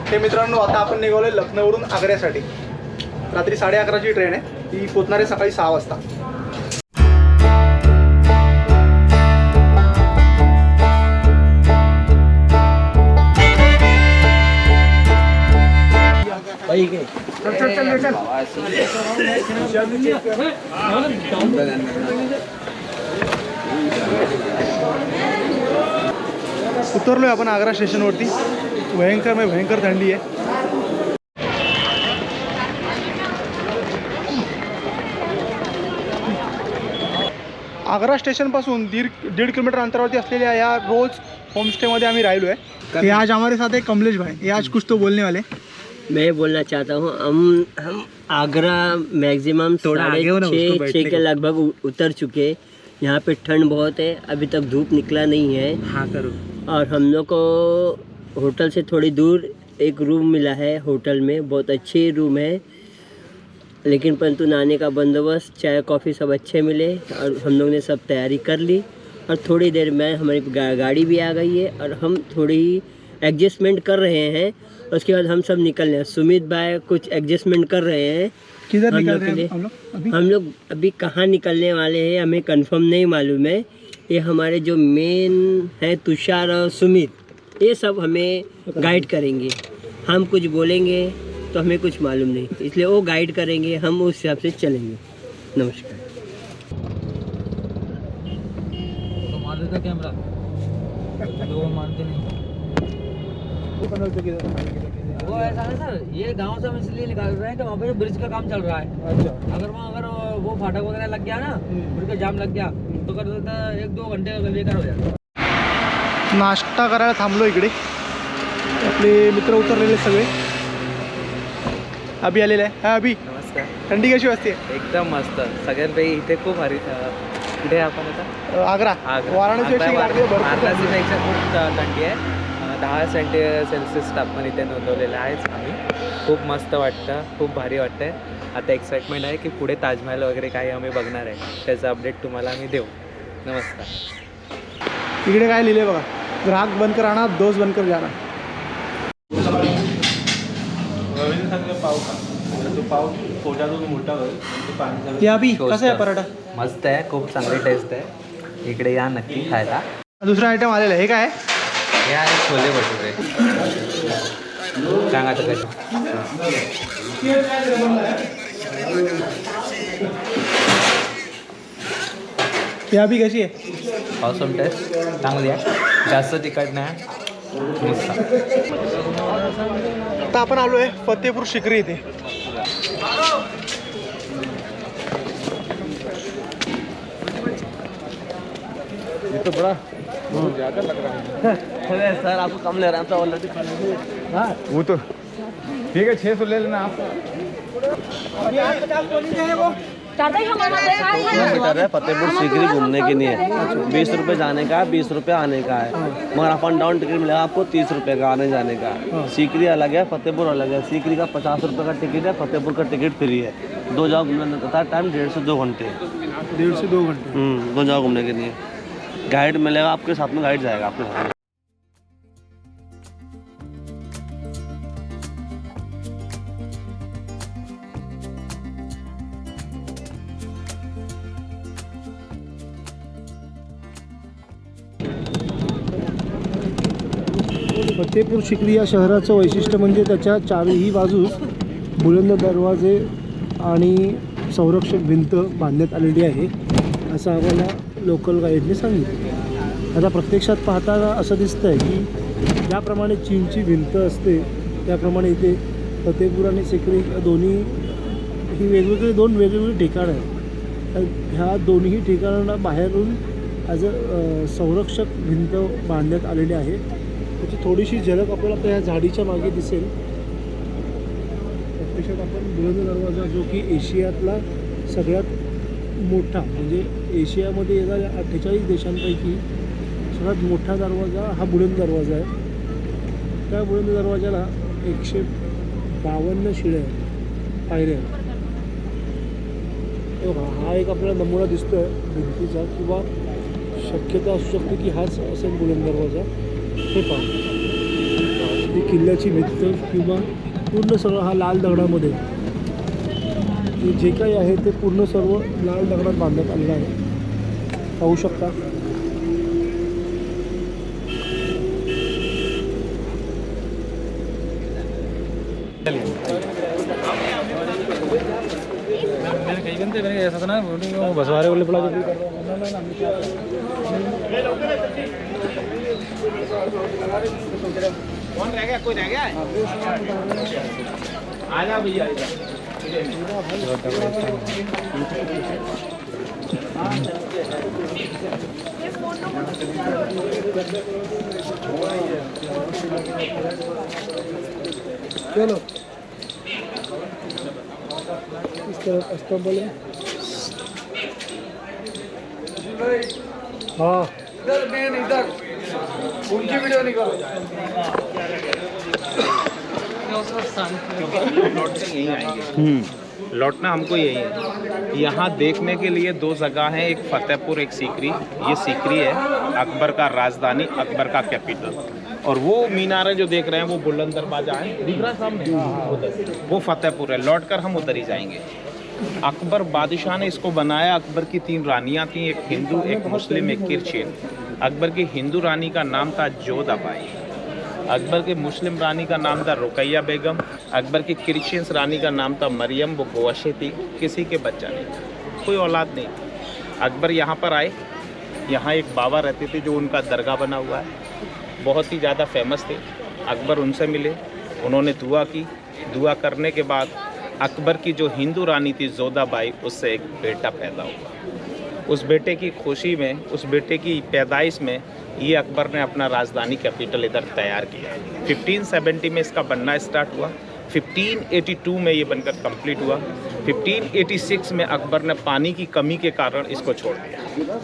हे मित्रांनो आता आपण निघालोय लखनौवरून आग्र्यासाठी। रात्री 11:30ची ट्रेन आहे, ती पोचणार आहे सकाळी 6 वाजता। उतरलोय आपण आग्रा स्टेशनवरती। भयंकर थंडी आहे। आग्रा स्टेशनपासून 1.5 किलोमीटर अंतरावरती असलेल्या या रोज होमस्टेमध्ये आम्ही राहिलो आहे। ये आज हमारे साथ है कमलेश भाई, ये आज कुछ तो बोलने वाले। मैं बोलना चाहता हूँ हम आगरा मैक्सिमम 6:30 के लगभग उतर चुके। यहाँ पे ठंड बहुत है, अभी तक धूप निकला नहीं है। हाँ करो। और हम लोग को होटल से थोड़ी दूर एक रूम मिला है। होटल में बहुत अच्छे रूम है, लेकिन परंतु नहाने का बंदोबस्त, चाय कॉफ़ी सब अच्छे मिले और हम लोग ने सब तैयारी कर ली। और थोड़ी देर में हमारी गाड़ी भी आ गई है और हम थोड़ी एडजस्टमेंट कर रहे हैं। उसके बाद हम सब निकल रहे हैं। सुमित भाई कुछ एडजस्टमेंट कर रहे हैं। किधर निकल रहे हैं हम लोग अभी कहाँ निकलने वाले हैं हमें कंफर्म नहीं मालूम है। ये हमारे जो मेन है तुषार और सुमित, ये सब हमें गाइड करेंगे। हम कुछ बोलेंगे तो हमें कुछ मालूम नहीं, इसलिए वो गाइड करेंगे, हम उस हिसाब से चलेंगे। नमस्कार। तो मार देता कैमरा, लोग मानते नहीं। वो ऐसा है सर, ये गांव से हम इसलिए निकाल रहे हैं कि वहाँ पे ब्रिज का काम चल रहा है। अच्छा। अगर वो फाटक वगैरह लग गया ना, ब्रिज का जाम लग गया तो कर देता 1-2 घंटे बेकार हो जाता। नाश्ता करायला थांबलो इकडे। आपले मित्र उतरलेले सगळे अभि आलेला आहे। हा अभि, नमस्कार। थंडी कशी वाजते? एकदम मस्त। सगळ्यांपैकी इथे खूप भारी। कुठे आपण आता? आग्रा। वाराणसीपेक्षा खूप थंडी आहे। 10 सेल्सियस तापमान इथे नोंदवलेलं आहेच आम्ही। खूप मस्त वाटतं, खूप भारी वाटतंय। आता एक्साइटमेंट आहे की पुढे ताजमहल वगैरे काही आम्ही बघणार आहे, त्याचं अपडेट तुम्हाला आम्ही देऊ। नमस्कार। इकडे काय लिहिले बघा, ग्राहक बनकर आना, दोस्त बनकर जाना। या अभि कसा आहे पराठा? मस्त आहे, खूप चांगली टेस्ट आहे। इकडे या नक्की खायला। दुसरा आयटम आलेला आहे, हे काय? हे आहे छोले भटुरे। सांगा तर कशी? या अभि कशी आहे? ऑसम टेस्ट, चांगली आहे, जास्त तिखट नाही, मस्त। आता आपण आलो आहे फतेहपूर शिकरी इथे। ये तो बड़ा ज़्यादा लग रहा है। अरे सर आपको कम ले रहा था ऑलरेडी। हाँ वो तो ठीक है, 600 ले लेना आप। किलोमीटर है फतेहपुर सीकरी घूमने के लिए। 20 रुपये जाने का है, 20 रुपये आने का है, मगर अप एंड डाउन टिकट मिलेगा आपको 30 रुपये का आने जाने का। सीकरी अलग है, फतेहपुर अलग है। सीकरी का 50 रुपये का टिकट है, फतेहपुर का टिकट फ्री है। 2 जगह घूमने का टाइम 1.5 से 2 घंटे। 1.5 से 2 घंटे 2 जगह घूमने के लिए। गाइड मिलेगा आपके साथ में, गाइड जाएगा आपके साथ। फतेहपूर शिकरी या शहराचं वैशिष्ट्य म्हणजे त्याच्या चारही बाजूस बुलंद दरवाजे आणि संरक्षक भिंत बांधण्यात आलेली आहे, असं आम्हाला लोकल गाईडने सांगितलं। आता प्रत्यक्षात पाहताना असं दिसतं आहे की ज्याप्रमाणे चीनची भिंत असते त्याप्रमाणे इथे फतेहपूर आणि सिकरी दोन्ही ही दोन वेगवेगळी ठिकाणं आहेत। ह्या दोन्ही ठिकाणांना बाहेरून ॲज अ संरक्षक भिंत बांधण्यात आलेली आहे। त्याची थोडीशी झलक आपल्याला त्या झाडीच्या मागे दिसेल। प्रत्यक्षात आपण बुलंद दरवाजा, जो की एशियातला सगळ्यात मोठा, म्हणजे एशियामध्ये येणाऱ्या 48 देशांपैकी सगळ्यात मोठा दरवाजा हा बुलंद दरवाजा आहे। त्या बुलंद दरवाजाला 152 शिड्या पायऱ्या आहेत। हा एक आपल्याला नमुना दिसतोय भिंतीचा, किंवा शक्यता असू शकते की हाच असेल बुलंद दरवाजा। हे पहा, ती किल्ल्याची भिंत किंवा पूर्ण सगळं हा लाल दगडामध्ये हे जे काही आहे ते पूर्ण सर्व लाल दगडात बांधण्यात आलेलं आहे, पाहू शकता. ऐसा था ना बसवारे वाले बुला कौन रह गया, कोई रह गया? आ जा भैया. चलो इस तरफ अस्तंबल है. हाँ उनकी वीडियो निकालो. लौटना हमको यही है. यहाँ देखने के लिए दो जगह हैं, एक फतेहपुर, एक सीकरी. ये सीकरी है, अकबर का राजधानी, अकबर का कैपिटल. और वो मीनारें जो देख रहे हैं वो बुलंद दरवाजा है, दिख रहा है सामने, उधर वो फतेहपुर है. लौटकर हम उधर ही जाएंगे. अकबर बादशाह ने इसको बनाया. अकबर की 3 रानियाँ थीं, एक हिंदू, एक मुस्लिम, एक किरचिन. अकबर की हिंदू रानी का नाम था जोधाबाई. अकबर के मुस्लिम रानी का नाम था रुकैया बेगम. अकबर की क्रिश्चियंस रानी का नाम था मरियम. वो गोवशे थी, किसी के बच्चा नहीं था, कोई औलाद नहीं. अकबर यहाँ पर आए. यहाँ एक बाबा रहते थे जो उनका दरगाह बना हुआ है, बहुत ही ज़्यादा फेमस थे. अकबर उनसे मिले, उन्होंने दुआ की. दुआ करने के बाद अकबर की जो हिंदू रानी थी जोधाबाई, उससे एक बेटा पैदा हुआ. उस बेटे की खुशी में, उस बेटे की पैदाइश में ये अकबर ने अपना राजधानी कैपिटल इधर तैयार किया. 1570 में इसका बनना स्टार्ट हुआ. 1582 में ये बनकर कंप्लीट हुआ. 1586 में अकबर ने पानी की कमी के कारण इसको छोड़ दिया.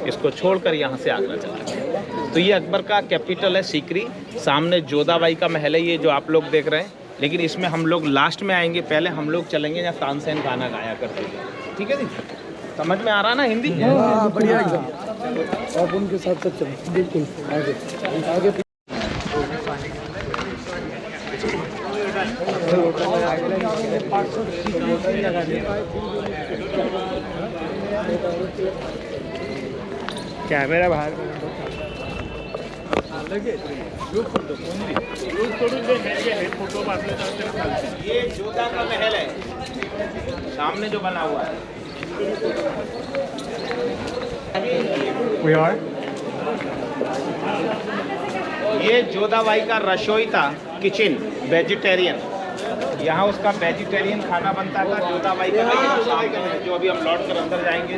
इसको छोड़कर यहाँ से आगरा चला गया. तो ये अकबर का कैपिटल है सीकरी. सामने जोधाबाई का महल है, ये जो आप लोग देख रहे हैं. लेकिन इसमें हम लोग लास्ट में आएंगे. पहले हम लोग चलेंगे जहाँ तानसेन गाना गाया करते थे. ठीक है जी, समझ में आ रहा ना हिंदी? बढ़िया एकदम. आप उनके साथ साथ चलो. बिल्कुल आगे आगे. कैमरा बाहर. ये जोधा का महल है, सामने जो बना हुआ है. ये जोधाबाई का रसोई था, किचन, वेजिटेरियन. यहाँ उसका वेजिटेरियन खाना बनता था. जोधाबाई का जो अभी हम लौट कर अंदर जाएंगे,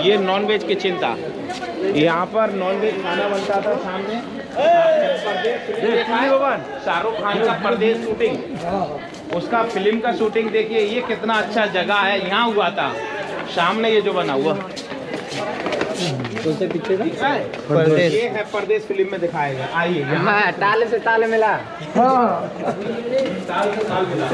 ये नॉन वेज किचन था. यहाँ पर नॉन वेज खाना बनता था. सामने शाहरुख खान का परदेश शूटिंग, उसका फिल्म का शूटिंग देखिए. ये कितना अच्छा जगह है, यहाँ हुआ था. सामने ये जो बना हुआ पीछे दिख रहा है, परदेश. ये है परदेश, फिल्म में दिखाया गया. आइए यहाँ ताले से ताले मिला. साल से साल मिला.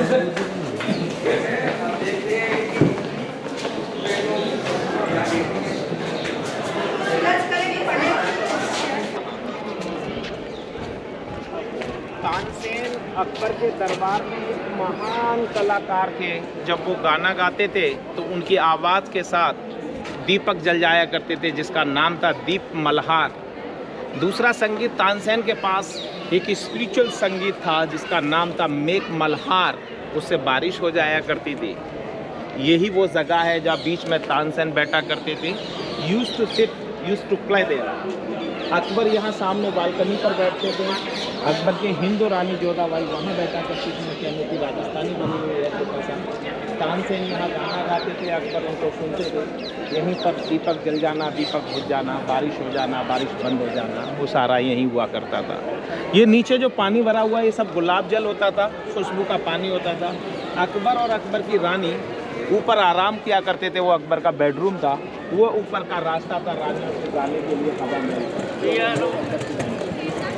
तानसेन अकबर के दरबार में एक महान कलाकार थे. जब वो गाना गाते थे तो उनकी आवाज़ के साथ दीपक जल जाया करते थे, जिसका नाम था दीप मल्हार. दूसरा संगीत तानसेन के पास एक स्पिरिचुअल संगीत था जिसका नाम था मेघ मल्हार. उससे बारिश हो जाया करती थी. यही वो जगह है जहाँ बीच में तानसेन बैठा करते थे. Used to sit, used to play there. Akbar यहाँ सामने बालकनी पर बैठते थे. अकबर की हिंदू रानी जोधाबाई वहाँ बैठा करती थी. कहने की राजस्थानी बनी हुई है. तानसेन यहाँ गाना गाते थे, अकबर उनको सुनते थे. यहीं पर दीपक जल जाना, दीपक बुझ जाना, बारिश हो जाना, बारिश बंद हो जाना, वो सारा यहीं हुआ करता था. ये नीचे जो पानी भरा हुआ है, ये सब गुलाब जल होता था, खुशबू का पानी होता था. अकबर और अकबर की रानी ऊपर आराम किया करते थे. वो अकबर का बेडरूम था, वो ऊपर का रास्ता था रानी से जाने के लिए हवा में.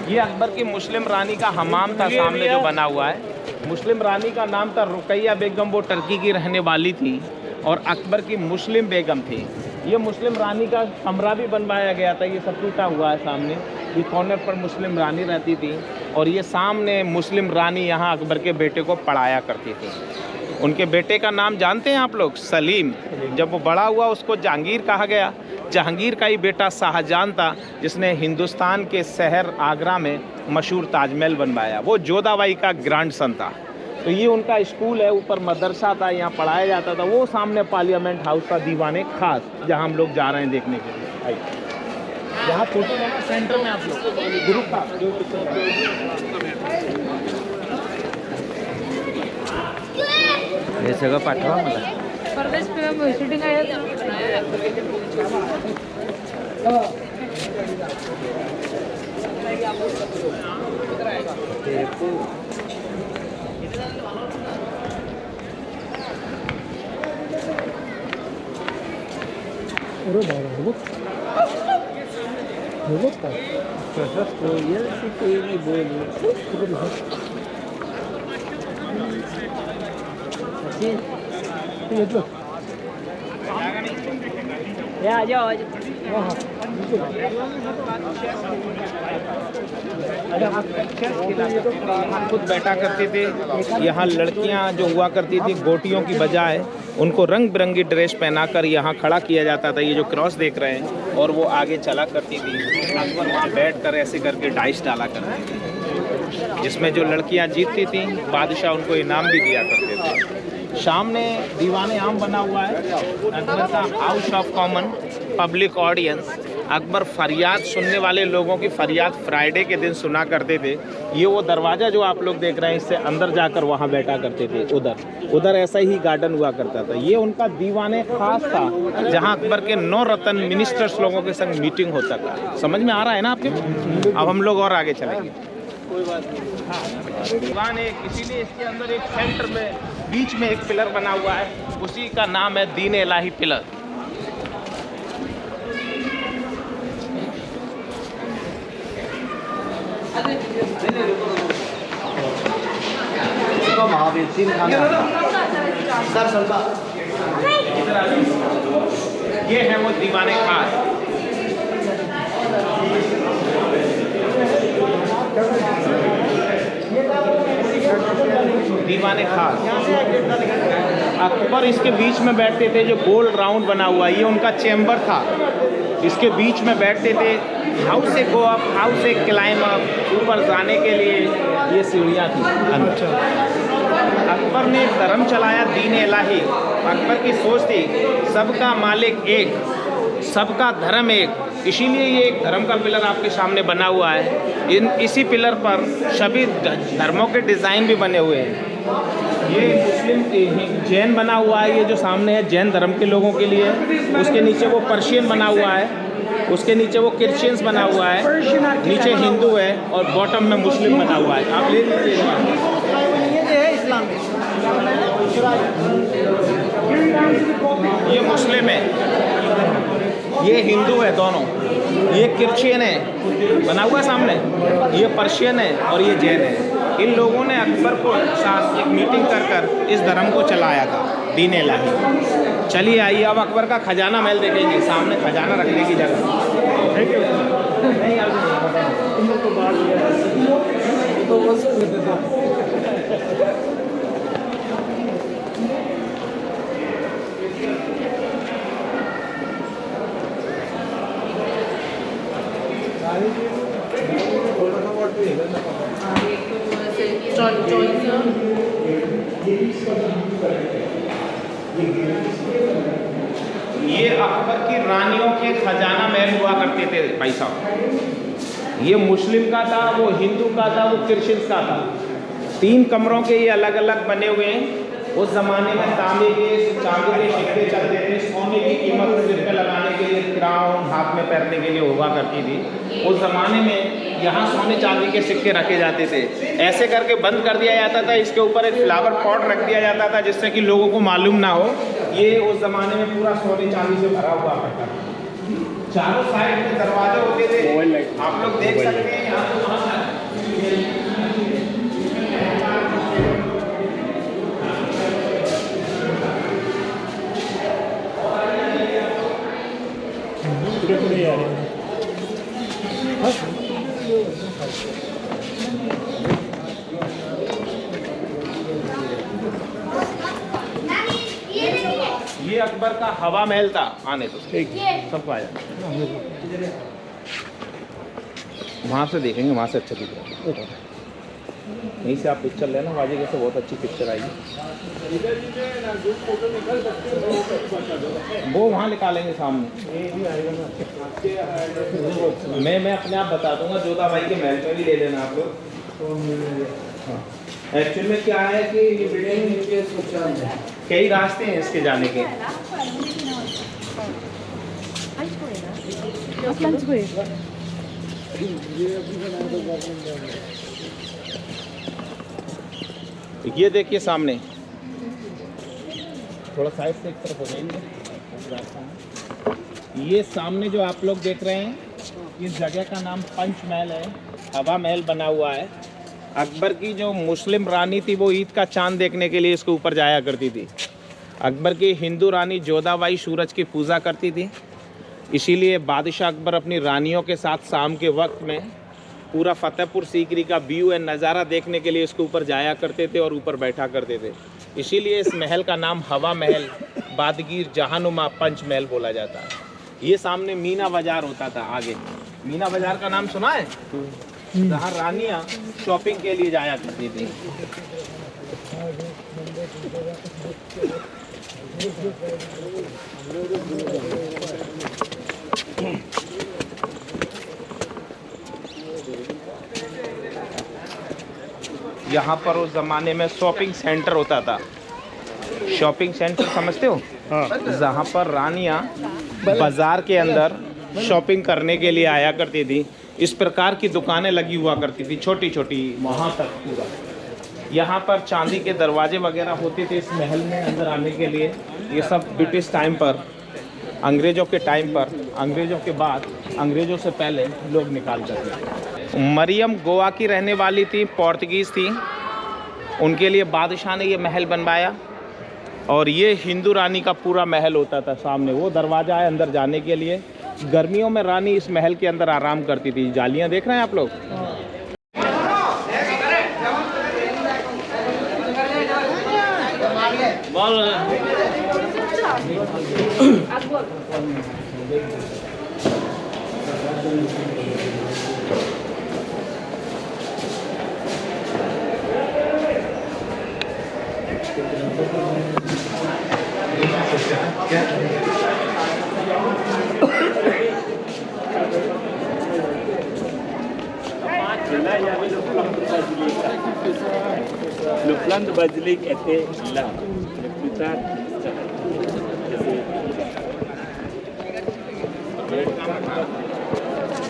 ये अकबर की मुस्लिम रानी का हमाम था, सामने जो बना हुआ है. मुस्लिम रानी का नाम था रुकैया बेगम. वो टर्की की रहने वाली थी और अकबर की मुस्लिम बेगम थी. ये मुस्लिम रानी का कमरा भी बनवाया गया था, ये सब टूटा हुआ है सामने। ये कॉर्नर पर मुस्लिम रानी रहती थी और ये सामने मुस्लिम रानी यहाँ अकबर के बेटे को पढ़ाया करती थी। उनके बेटे का नाम जानते हैं आप लोग? सलीम। जब वो बड़ा हुआ उसको जहांगीर कहा गया। जहांगीर का ही बेटा शाहजहां था जिसने हिंदुस्तान के शहर आगरा में मशहूर ताजमहल बनवाया। वो जोधाबाई का ग्रैंडसन था। तो ये उनका स्कूल है, ऊपर मदरसा था, यहाँ पढ़ाया जाता था। वो सामने पार्लियामेंट हाउस का दीवाने खास, जहाँ हम लोग जा रहे हैं देखने के लिए। आइए यहाँ फोटो लेना, सेंटर में आप लोग ग्रुप का हे सगळं पाठवा मला. परदेश फिल्म शूटिंग आहे. अरे बाबा, बघ बघ काय कोयल से तेरी बोली. घेतलं. ये आ जाओ, आ जाओ. हां हां यहाँ खुद बैठा करते थे। यहाँ लड़कियाँ जो हुआ करती थी गोटियों की बजाय उनको रंग बिरंगी ड्रेस पहनाकर यहाँ खड़ा किया जाता था। ये जो क्रॉस देख रहे हैं, और वो आगे चला करती थी। अकबर वहाँ बैठ कर ऐसे करके डाइस डाला करते थे, जिसमें जो लड़कियाँ जीतती थी बादशाह उनको इनाम भी दिया करते थे। सामने दीवाने आम बना हुआ है, अकबर का house of common public audience. Akbar फरियाद सुनने वाले लोगों की फरियाद फ्राइडे के दिन सुना करते थे। ये वो दरवाज़ा जो आप लोग देख रहे हैं, इससे अंदर जाकर वहाँ बैठा करते थे। उधर ऐसा ही गार्डन हुआ करता था। ये उनका दीवाने खास था, जहाँ अकबर के 9 रत्न मिनिस्टर्स लोगों के संग मीटिंग होता था। समझ में आ रहा है ना आपके? अब हम लोग और आगे चलेंगे। दीवान एक, इसीलिए इसके अंदर एक सेंटर में बीच में एक पिलर बना हुआ है, उसी का नाम है दीन इलाही पिलर। महावीर सिंह ये है वो दीवाने खास। दीवाने खास अकबर इसके बीच में बैठते थे। जो गोल राउंड बना हुआ है, ये उनका चेम्बर था। इसके बीच में बैठते थे। हाउ से गो अप, हाउ से क्लाइम अप, ऊपर जाने के लिए ये सीढ़ियाँ थी अंदर। अकबर ने एक धर्म चलाया, दीन इलाही। अकबर की सोच थी सबका मालिक एक, सबका धर्म एक। इसीलिए ये एक धर्म का पिलर आपके सामने बना हुआ है। इसी पिलर पर सभी धर्मों के डिज़ाइन भी बने हुए हैं। ये मुस्लिम जैन बना हुआ है, ये जो सामने है जैन धर्म के लोगों के लिए। उसके नीचे वो पर्शियन बना हुआ है, उसके नीचे वो क्रिश्चियंस बना हुआ है, नीचे हिंदू है और बॉटम में मुस्लिम बना हुआ है। आप ले लीजिए। ये मुस्लिम है, ये हिंदू है, दोनों। ये क्रिश्चियन है बना हुआ सामने, ये पर्शियन है और ये जैन है। इन लोगों ने अकबर को साथ एक मीटिंग कर इस धर्म को चलाया था, दीन इलाही। चलिए आइए अब अकबर का खजाना महल देखेंगे। सामने खजाना रखने की जगह। Thank you. ये अकबर की रानियों के खजाना महल हुआ करते थे भाई साहब। ये मुस्लिम का था, वो हिंदू का था, वो क्रिश्चियंस का था। 3 कमरों के ये अलग अलग बने हुए हैं। उस ज़माने में तांबे के, चांदी के सिक्के चलते थे। सोने की कीमत सिर पे लगाने के लिए, क्राउन हाथ में पहनने के लिए हुआ करती थी। उस ज़माने में यहाँ सोने चांदी के सिक्के रखे जाते थे। ऐसे करके बंद कर दिया जाता था। इसके ऊपर एक फ्लावर पॉट रख दिया जाता था, जिससे कि लोगों को मालूम ना हो। ये उस ज़माने में पूरा सोने चांदी से भरा हुआ करता था। चारों साइड में दरवाजे होते थे, आप लोग देख सकते हैं। ये अकबर का हवा महल था। आने तो सबको आ जाए, वहाँ से देखेंगे, वहाँ से अच्छा दिखेगा। यहीं से आप पिक्चर लेना, वाजी से बहुत अच्छी पिक्चर आएगी। वो वहाँ निकालेंगे सामने, मैं अपने आप बता दूंगा। जोधा भाई के महल में भी ले लेना आप लोग। एक्चुअल में क्या है कि ये बिल्डिंग कई रास्ते हैं इसके जाने के। ये देखिए सामने, थोड़ा साइड से एक तरफ हो जाएंगे। ये सामने जो आप लोग देख रहे हैं, इस जगह का नाम पंचमहल है, हवा महल बना हुआ है। अकबर की जो मुस्लिम रानी थी वो ईद का चांद देखने के लिए इसके ऊपर जाया करती थी। अकबर की हिंदू रानी जोधाबाई सूरज की पूजा करती थी, इसीलिए बादशाह अकबर अपनी रानियों के साथ शाम के वक्त में पूरा फतेहपुर सीकरी का व्यू एंड नज़ारा देखने के लिए इसके ऊपर जाया करते थे और ऊपर बैठा करते थे। इसीलिए इस महल का नाम हवा महल, बादगीर, जहानुमा, पंचमहल बोला जाता है। ये सामने मीना बाजार होता था आगे। मीना बाजार का नाम सुना है? जहाँ रानियाँ शॉपिंग के लिए जाया करती थी। यहाँ पर उस ज़माने में शॉपिंग सेंटर होता था। शॉपिंग सेंटर समझते हो? जहाँ पर रानियाँ बाज़ार के अंदर शॉपिंग करने के लिए आया करती थी। इस प्रकार की दुकानें लगी हुआ करती थी, छोटी छोटी, वहाँ तक पूरा। यहाँ पर चांदी के दरवाजे वगैरह होते थे इस महल में अंदर आने के लिए। ये सब ब्रिटिश टाइम पर, अंग्रेज़ों के टाइम पर, अंग्रेज़ों के बाद, अंग्रेज़ों से पहले लोग निकाल करते थे। मरियम गोवा की रहने वाली थी, पोर्तुगीज़ थी। उनके लिए बादशाह ने ये महल बनवाया। और ये हिंदू रानी का पूरा महल होता था। सामने वो दरवाज़ा है अंदर जाने के लिए। गर्मियों में रानी इस महल के अंदर आराम करती थी। जालियाँ देख रहे हैं आप लोग? Lupland Basilic était là. Mais plus tard,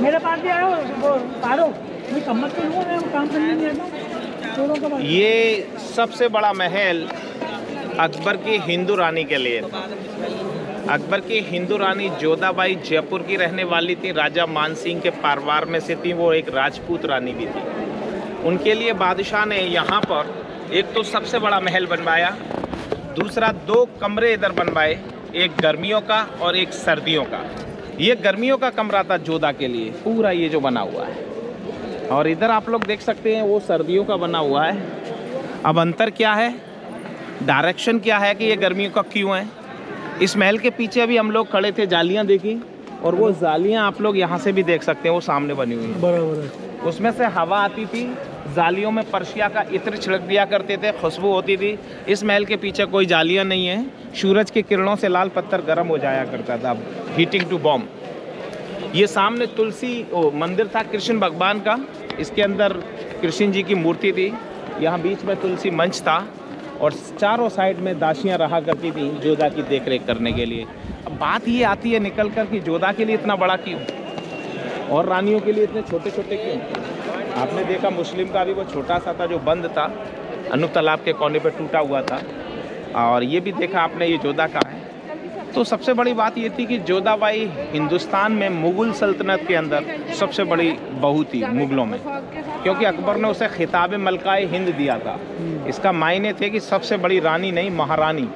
मेरे पास भी आयो वो पारो, मैं कमर पे हूँ, मैं काम करने नहीं आता। ये सबसे बड़ा महल अकबर की हिंदू रानी के लिए था। अकबर की हिंदू रानी जोधाबाई जयपुर की रहने वाली थी। राजा मानसिंह के परिवार में से थी। वो एक राजपूत रानी भी थी। उनके लिए बादशाह ने यहाँ पर एक तो सबसे बड़ा महल बनवाया, दूसरा 2 कमरे इधर बनवाए, एक गर्मियों का और एक सर्दियों का। ये गर्मियों का कमरा था जोधा के लिए, पूरा ये जो बना हुआ है। और इधर आप लोग देख सकते हैं वो सर्दियों का बना हुआ है। अब अंतर क्या है, डायरेक्शन क्या है कि ये गर्मियों का क्यों है। इस महल के पीछे अभी हम लोग खड़े थे, जालियाँ देखी, और वो जालियाँ आप लोग यहाँ से भी देख सकते हैं, वो सामने बनी हुई है। बराबर है। उसमें से हवा आती थी, जालियों में पर्शिया का इत्र छिड़क दिया करते थे, खुशबू होती थी। इस महल के पीछे कोई जालियाँ नहीं है। सूरज की किरणों से लाल पत्थर गर्म हो जाया करता था, हीटिंग टू बॉम्ब। ये सामने तुलसी मंदिर था कृष्ण भगवान का। इसके अंदर कृष्ण जी की मूर्ति थी। यहाँ बीच में तुलसी मंच था और चारों साइड में दासियाँ रहा करती थी जोधा की देखरेख करने के लिए। अब बात ये आती है निकल कर कि जोधा के लिए इतना बड़ा क्यों और रानियों के लिए इतने छोटे छोटे क्यों। आपने देखा मुस्लिम का भी वो छोटा सा था जो बंद था, अनूप तालाब के कोने पे टूटा हुआ था। और ये भी देखा आपने, ये जोधा का है। तो सबसे बड़ी बात ये थी कि जोधाबाई हिंदुस्तान में मुग़ल सल्तनत के अंदर सबसे बड़ी बहू थी मुग़लों में, क्योंकि अकबर ने उसे खिताब मलकाए हिंद दिया था। इसका मायने थे कि सबसे बड़ी रानी नहीं, महारानी।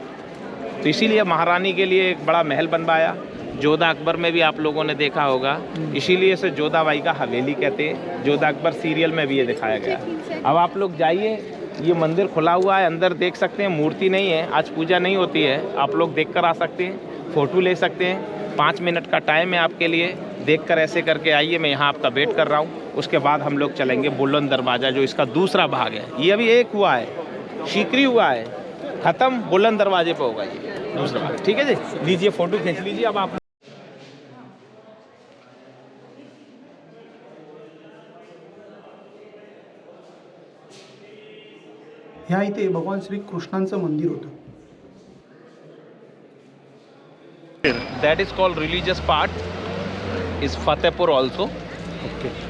तो इसीलिए महारानी के लिए एक बड़ा महल बनवाया। जोधा अकबर में भी आप लोगों ने देखा होगा, इसीलिए इसे जोधाबाई का हवेली कहते हैं। जोधा अकबर सीरियल में भी ये दिखाया गया। अब आप लोग जाइए ये मंदिर खुला हुआ है, अंदर देख सकते हैं, मूर्ति नहीं है, आज पूजा नहीं होती है, आप लोग देख कर आ सकते हैं, फ़ोटो ले सकते हैं। 5 मिनट का टाइम है आपके लिए, देख कर ऐसे करके आइए, मैं यहाँ आपका वेट कर रहा हूँ। उसके बाद हम लोग चलेंगे बुलंद दरवाज़ा, जो इसका दूसरा भाग है। ये अभी एक हुआ है, सीकरी हुआ है, ख़त्म, बुलंद दरवाजे पर होगा ये दूसरा भाग। ठीक है जी, लीजिए फ़ोटो खींच लीजिए। अब आप ह्या इथे भगवान श्री कृष्णांचं मंदिर होतं. That is called religious part इस फतेहपुर ऑल्सो।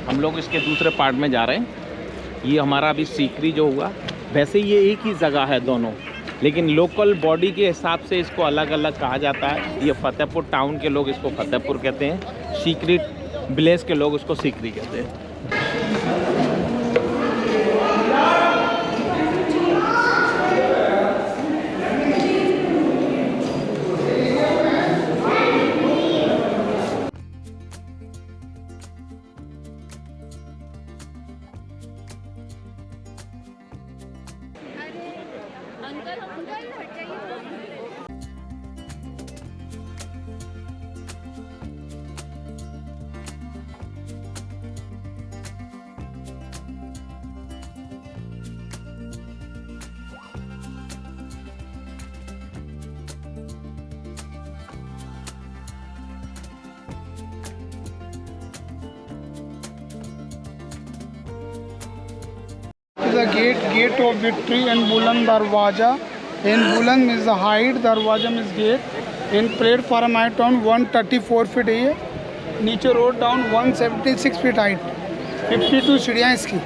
हम लोग इसके दूसरे पार्ट में जा रहे हैं। ये हमारा अभी सीकरी जो हुआ, वैसे ये एक ही जगह है दोनों, लेकिन लोकल बॉडी के हिसाब से इसको अलग अलग कहा जाता है। ये फतेहपुर टाउन के लोग इसको फतेहपुर कहते हैं, सीकरी विलेज के लोग उसको सीकरी कहते हैं। The gate of victory and Buland Darwaja. In Buland means the height, Darwaja means gate. In platform height down 134 feet है, नीचे रोड डाउन 176 फीट हाइट, 52 सीढ़ियाँ इसकी।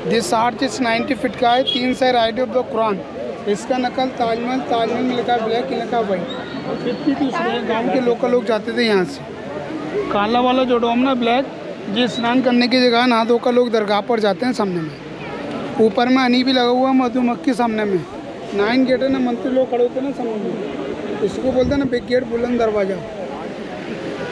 दिस आर्च इस 90 फीट का है, 3 side right of the Quran. इसका नकल ताजमहल, ताजमहल में लिखा ब्लैक, लिखा वाइट। 52 सीढ़ियाँ, गाँव के लोकल लोग जाते थे यहाँ से। काला वाला जो डोम ना ब्लैक, ये स्नान करने की जगह नहा धोकर लोग दरगाह पर जाते हैं सामने में। ऊपर में हनी भी लगा हुआ मधुमक्खी सामने में। 9 गेट है ना, मंत्री लोग खड़े होते हैं ना सामने में, इसको बोलते हैं ना बिग गेट, बुलंद दरवाज़ा।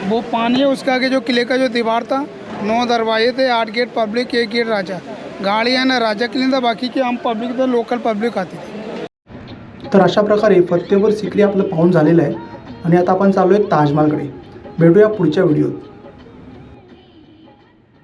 वो पानी है, उसके आगे जो किले का जो दीवार था, 9 दरवाजे थे, 8 गेट पब्लिक, 1 गेट राजा। गाड़ी है ना राजा के लिए था, बाकी के आम पब्लिक तर लोकल पब्लिक आती थी। तर अशा प्रकारे फतेहपुर सीकरी आपलं पाहून झालेलं आहे आणि आता आपण चालू आहे ताजमहलकडे. भेटूया पुढच्या व्हिडिओत.